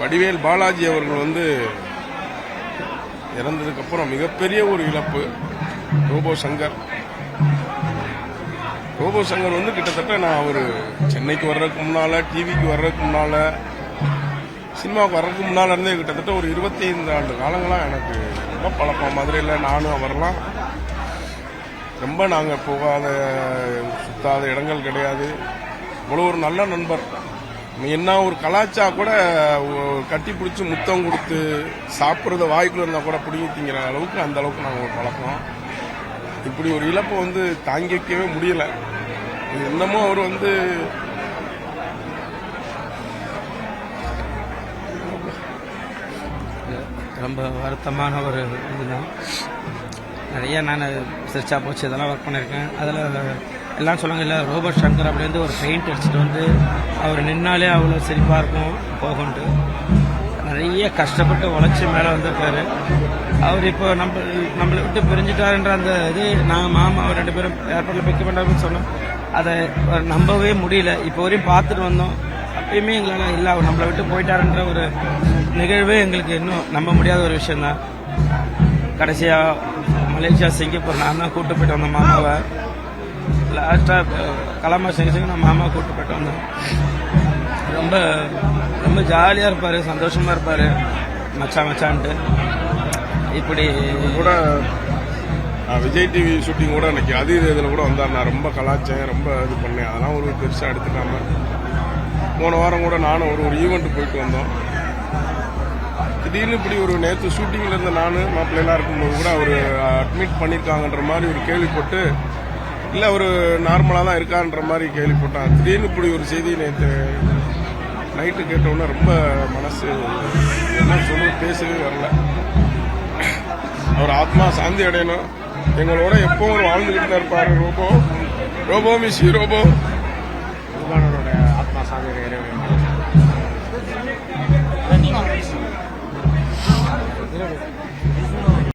வடிவேல் பாலாஜி அவர்கள் வந்து இறந்ததுக்கு அப்புறம் மிகப்பெரிய ஒரு இழப்பு. ரோபோ சங்கர் வந்து கிட்டத்தட்ட நான் அவர் சென்னைக்கு வர்றதுக்கு முன்னால, டிவிக்கு வர்றதுக்கு முன்னால, சினிமாவுக்கு வர்றதுக்கு முன்னால இருந்தே கிட்டத்தட்ட ஒரு 25 ஆண்டு காலங்களாக எனக்கு ரொம்ப பழக்கம். மதுரையில் நானும் அவரெல்லாம் ரொம்ப நாங்கள் போகாத சுத்தாத இடங்கள் கிடையாது. இவ்வளோ ஒரு நல்ல நண்பர். என்ன ஒரு கலாச்சா கூட கட்டி பிடிச்சி முத்தம் கொடுத்து சாப்பிட்றத வாய்க்குள்ள இருந்தால் கூட பிடிங்கி திங்கிற அளவுக்கு அந்த அளவுக்கு நாங்கள் ஒரு பழக்கம். இப்படி ஒரு இழப்பை வந்து தாங்கிக்கவே முடியல. இன்னமும் அவர் வந்து ரொம்ப வருத்தமான ஒரு இதுதான். நிறைய நான் ரிசர்ச்சாக போச்சு, இதெல்லாம் ஒர்க் பண்ணியிருக்கேன். அதில் எல்லாம் சொல்லுவாங்க, இல்லை ரோபோட் சங்கர் அப்படி வந்து ஒரு பெயிண்ட் அடிச்சுட்டு வந்து அவர் நின்னாலே அவ்வளோ சிரிப்பாக இருக்கும் போகும்ட்டு நிறைய கஷ்டப்பட்டு உழைச்சி மேலே வந்திருக்காரு. அவர் இப்போ நம்மளை விட்டு பிரிஞ்சுட்டாருன்ற அந்த இது நாங்கள் மாமா அவர் 2 பேரும் ஏர்போர்ட்டில் பிக் பண்ணுறாருன்னு சொன்னோம். அதை நம்பவே முடியல. இப்போ வரையும் பார்த்துட்டு வந்தோம். அப்பயுமே எங்களால் இல்லை அவர் நம்மளை விட்டு போயிட்டாருன்ற ஒரு நிகழ்வே எங்களுக்கு இன்னும் நம்ப முடியாத ஒரு விஷயந்தான். கடைசியாக மலேசியா, சிங்கப்பூர் நான் தான் கூப்பிட்டு போயிட்டு வந்தேன் மாமாவை. லாஸ்ட்டாக கலாமா சிங்க நான் மாமாவை கூப்பிட்டு போயிட்டு வந்தேன். ரொம்ப ரொம்ப ஜாலியாக இருப்பார், சந்தோஷமாக இருப்பார், மச்சான்ட்டு. இப்படி கூட விஜய் டிவி ஷூட்டிங் கூட அன்னைக்கு அது இதில் கூட வந்தார். நான் ரொம்ப கலாச்சேன், ரொம்ப இது பண்ணேன். அதெல்லாம் ஒரு பெருசாக எடுத்துக்காம போன வாரம் கூட நானும் ஒரு ஈவெண்ட் போயிட்டு வந்தோம். திடீர்னு இப்படி ஒரு நேற்று ஷூட்டிங்கில் இருந்த நான் மாப்பிள்ளைலாம் இருக்கும்போது கூட அவர் அட்மிட் பண்ணியிருக்காங்கன்ற மாதிரி ஒரு கேள்விப்பட்டு, இல்லை ஒரு நார்மலாக தான் இருக்கான்ற மாதிரி கேள்விப்பட்டான். திடீர்னு இப்படி ஒரு செய்தி நேற்று நைட்டு கேட்டவுடனே ரொம்ப மனசு என்ன சொல்ல பேசவே வரல. அவர் ஆத்மா சாந்தி அடையணும். எங்களோட எப்பவும் ஒரு வாழ்ந்துகிட்டு தான் இருப்பார். ரோபோ மிஸ் ரோபோ ஆத்மா சாந்தி அடையணும்.